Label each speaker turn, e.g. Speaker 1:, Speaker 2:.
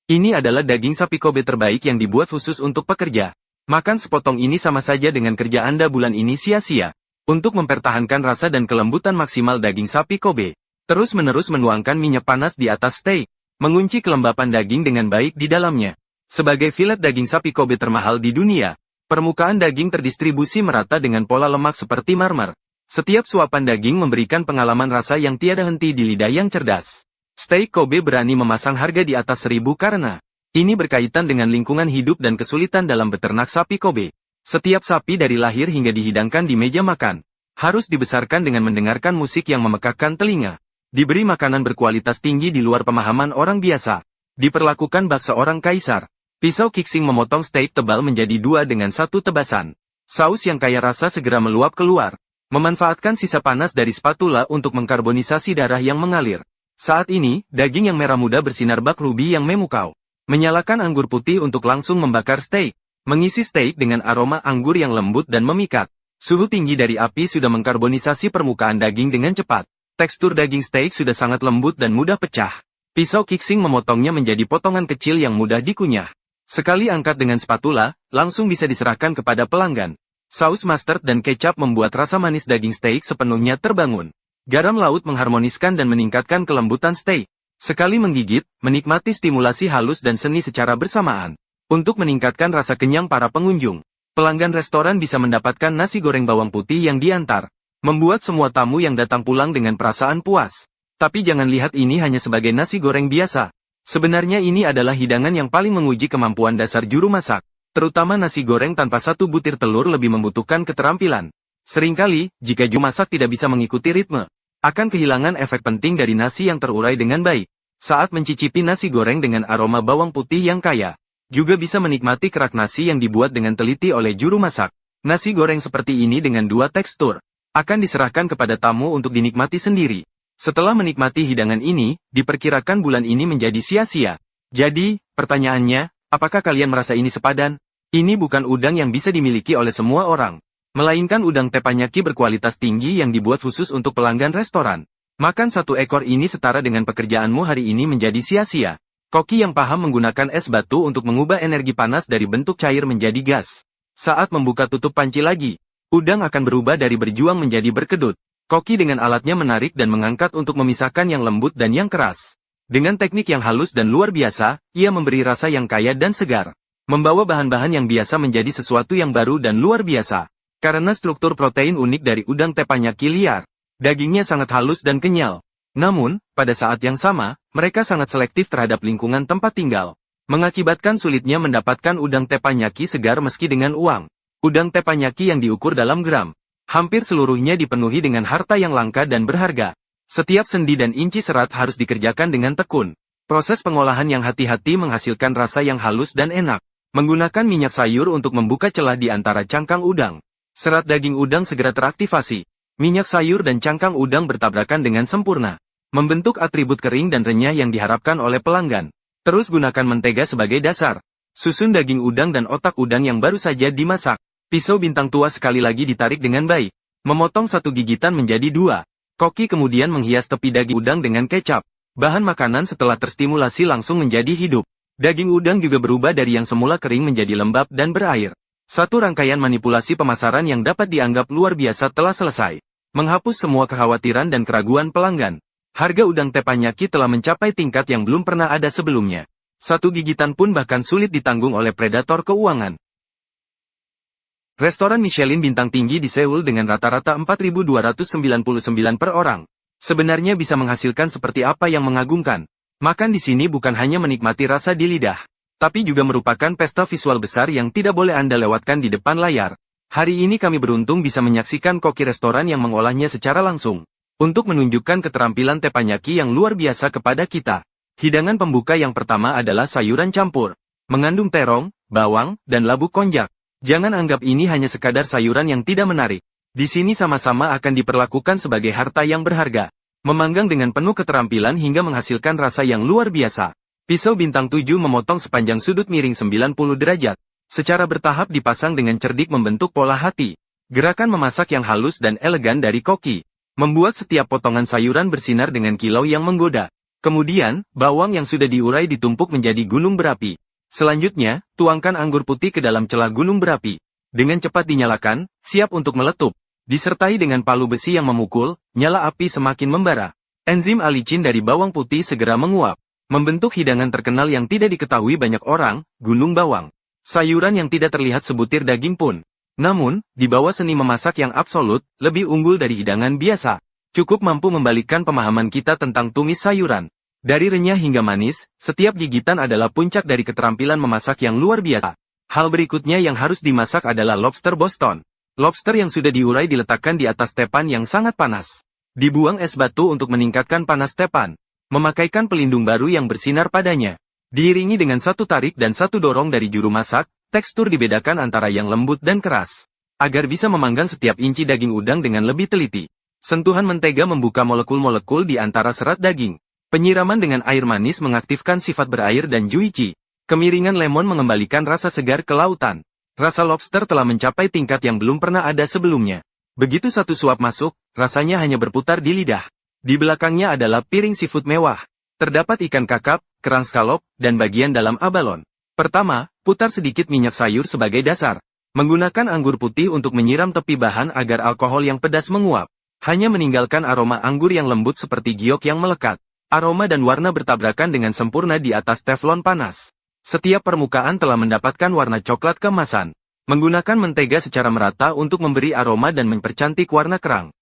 Speaker 1: Ini adalah daging sapi Kobe terbaik yang dibuat khusus untuk pekerja. Makan sepotong ini sama saja dengan kerja Anda bulan ini sia-sia. Untuk mempertahankan rasa dan kelembutan maksimal daging sapi Kobe, terus-menerus menuangkan minyak panas di atas steak, mengunci kelembapan daging dengan baik di dalamnya. Sebagai filet daging sapi Kobe termahal di dunia, permukaan daging terdistribusi merata dengan pola lemak seperti marmer. Setiap suapan daging memberikan pengalaman rasa yang tiada henti di lidah yang cerdas. Steak Kobe berani memasang harga di atas 1000 karena ini berkaitan dengan lingkungan hidup dan kesulitan dalam beternak sapi Kobe. Setiap sapi dari lahir hingga dihidangkan di meja makan, harus dibesarkan dengan mendengarkan musik yang memekakkan telinga, diberi makanan berkualitas tinggi di luar pemahaman orang biasa, diperlakukan bak seorang kaisar. Pisau Kixing memotong steak tebal menjadi 2 dengan 1 tebasan. Saus yang kaya rasa segera meluap keluar. Memanfaatkan sisa panas dari spatula untuk mengkarbonisasi darah yang mengalir. Saat ini, daging yang merah muda bersinar bak ruby yang memukau. Menyalakan anggur putih untuk langsung membakar steak. Mengisi steak dengan aroma anggur yang lembut dan memikat. Suhu tinggi dari api sudah mengkarbonisasi permukaan daging dengan cepat. Tekstur daging steak sudah sangat lembut dan mudah pecah. Pisau Kixing memotongnya menjadi potongan kecil yang mudah dikunyah. Sekali angkat dengan spatula, langsung bisa diserahkan kepada pelanggan. Saus mustard dan kecap membuat rasa manis daging steak sepenuhnya terbangun. Garam laut mengharmoniskan dan meningkatkan kelembutan steak. Sekali menggigit, menikmati stimulasi halus dan seni secara bersamaan. Untuk meningkatkan rasa kenyang para pengunjung, pelanggan restoran bisa mendapatkan nasi goreng bawang putih yang diantar. Membuat semua tamu yang datang pulang dengan perasaan puas. Tapi jangan lihat ini hanya sebagai nasi goreng biasa. Sebenarnya ini adalah hidangan yang paling menguji kemampuan dasar juru masak. Terutama nasi goreng tanpa 1 butir telur lebih membutuhkan keterampilan. Seringkali, jika juru masak tidak bisa mengikuti ritme, akan kehilangan efek penting dari nasi yang terurai dengan baik. Saat mencicipi nasi goreng dengan aroma bawang putih yang kaya, juga bisa menikmati kerak nasi yang dibuat dengan teliti oleh juru masak. Nasi goreng seperti ini dengan 2 tekstur, akan diserahkan kepada tamu untuk dinikmati sendiri. Setelah menikmati hidangan ini, diperkirakan bulan ini menjadi sia-sia. Jadi, pertanyaannya, apakah kalian merasa ini sepadan? Ini bukan udang yang bisa dimiliki oleh semua orang, melainkan udang teppanyaki berkualitas tinggi yang dibuat khusus untuk pelanggan restoran. Makan 1 ekor ini setara dengan pekerjaanmu hari ini menjadi sia-sia. Koki yang paham menggunakan es batu untuk mengubah energi panas dari bentuk cair menjadi gas. Saat membuka tutup panci lagi, udang akan berubah dari berjuang menjadi berkedut. Koki dengan alatnya menarik dan mengangkat untuk memisahkan yang lembut dan yang keras. Dengan teknik yang halus dan luar biasa, ia memberi rasa yang kaya dan segar. Membawa bahan-bahan yang biasa menjadi sesuatu yang baru dan luar biasa. Karena struktur protein unik dari udang teppanyaki liar, dagingnya sangat halus dan kenyal. Namun, pada saat yang sama, mereka sangat selektif terhadap lingkungan tempat tinggal. Mengakibatkan sulitnya mendapatkan udang teppanyaki segar meski dengan uang. Udang teppanyaki yang diukur dalam gram, hampir seluruhnya dipenuhi dengan harta yang langka dan berharga. Setiap sendi dan inci serat harus dikerjakan dengan tekun. Proses pengolahan yang hati-hati menghasilkan rasa yang halus dan enak. Menggunakan minyak sayur untuk membuka celah di antara cangkang udang. Serat daging udang segera teraktivasi. Minyak sayur dan cangkang udang bertabrakan dengan sempurna. Membentuk atribut kering dan renyah yang diharapkan oleh pelanggan. Terus gunakan mentega sebagai dasar. Susun daging udang dan otak udang yang baru saja dimasak. Pisau bintang tua sekali lagi ditarik dengan baik. Memotong 1 gigitan menjadi 2. Koki kemudian menghias tepi daging udang dengan kecap. Bahan makanan setelah terstimulasi langsung menjadi hidup. Daging udang juga berubah dari yang semula kering menjadi lembab dan berair. Satu rangkaian manipulasi pemasaran yang dapat dianggap luar biasa telah selesai. Menghapus semua kekhawatiran dan keraguan pelanggan. Harga udang teppanyaki telah mencapai tingkat yang belum pernah ada sebelumnya. 1 gigitan pun bahkan sulit ditanggung oleh predator keuangan. Restoran Michelin bintang tinggi di Seoul dengan rata-rata 4.299 per orang. Sebenarnya bisa menghasilkan seperti apa yang mengagumkan. Makan di sini bukan hanya menikmati rasa di lidah, tapi juga merupakan pesta visual besar yang tidak boleh Anda lewatkan di depan layar. Hari ini kami beruntung bisa menyaksikan koki restoran yang mengolahnya secara langsung, untuk menunjukkan keterampilan teppanyaki yang luar biasa kepada kita. Hidangan pembuka yang pertama adalah sayuran campur, mengandung terong, bawang, dan labu konjak. Jangan anggap ini hanya sekadar sayuran yang tidak menarik. Di sini sama-sama akan diperlakukan sebagai harta yang berharga. Memanggang dengan penuh keterampilan hingga menghasilkan rasa yang luar biasa. Pisau bintang 7 memotong sepanjang sudut miring 90 derajat. Secara bertahap dipasang dengan cerdik membentuk pola hati. Gerakan memasak yang halus dan elegan dari koki membuat setiap potongan sayuran bersinar dengan kilau yang menggoda. Kemudian, bawang yang sudah diurai ditumpuk menjadi gunung berapi. Selanjutnya, tuangkan anggur putih ke dalam celah gunung berapi. Dengan cepat dinyalakan, siap untuk meletup. Disertai dengan palu besi yang memukul, nyala api semakin membara. Enzim alicin dari bawang putih segera menguap. Membentuk hidangan terkenal yang tidak diketahui banyak orang, gunung bawang. Sayuran yang tidak terlihat sebutir daging pun. Namun, di bawah seni memasak yang absolut, lebih unggul dari hidangan biasa. Cukup mampu membalikkan pemahaman kita tentang tumis sayuran. Dari renyah hingga manis, setiap gigitan adalah puncak dari keterampilan memasak yang luar biasa. Hal berikutnya yang harus dimasak adalah lobster Boston. Lobster yang sudah diurai diletakkan di atas tepan yang sangat panas. Dibuang es batu untuk meningkatkan panas tepan. Memakaikan pelindung baru yang bersinar padanya. Diiringi dengan satu tarik dan satu dorong dari juru masak, tekstur dibedakan antara yang lembut dan keras. Agar bisa memanggang setiap inci daging udang dengan lebih teliti. Sentuhan mentega membuka molekul-molekul di antara serat daging. Penyiraman dengan air manis mengaktifkan sifat berair dan juici. Kemiringan lemon mengembalikan rasa segar ke lautan. Rasa lobster telah mencapai tingkat yang belum pernah ada sebelumnya. Begitu satu suap masuk, rasanya hanya berputar di lidah. Di belakangnya adalah piring seafood mewah. Terdapat ikan kakap, kerang scallop, dan bagian dalam abalon. Pertama, putar sedikit minyak sayur sebagai dasar. Menggunakan anggur putih untuk menyiram tepi bahan agar alkohol yang pedas menguap. Hanya meninggalkan aroma anggur yang lembut seperti giok yang melekat. Aroma dan warna bertabrakan dengan sempurna di atas teflon panas. Setiap permukaan telah mendapatkan warna coklat keemasan. Menggunakan mentega secara merata untuk memberi aroma dan mempercantik warna kerang.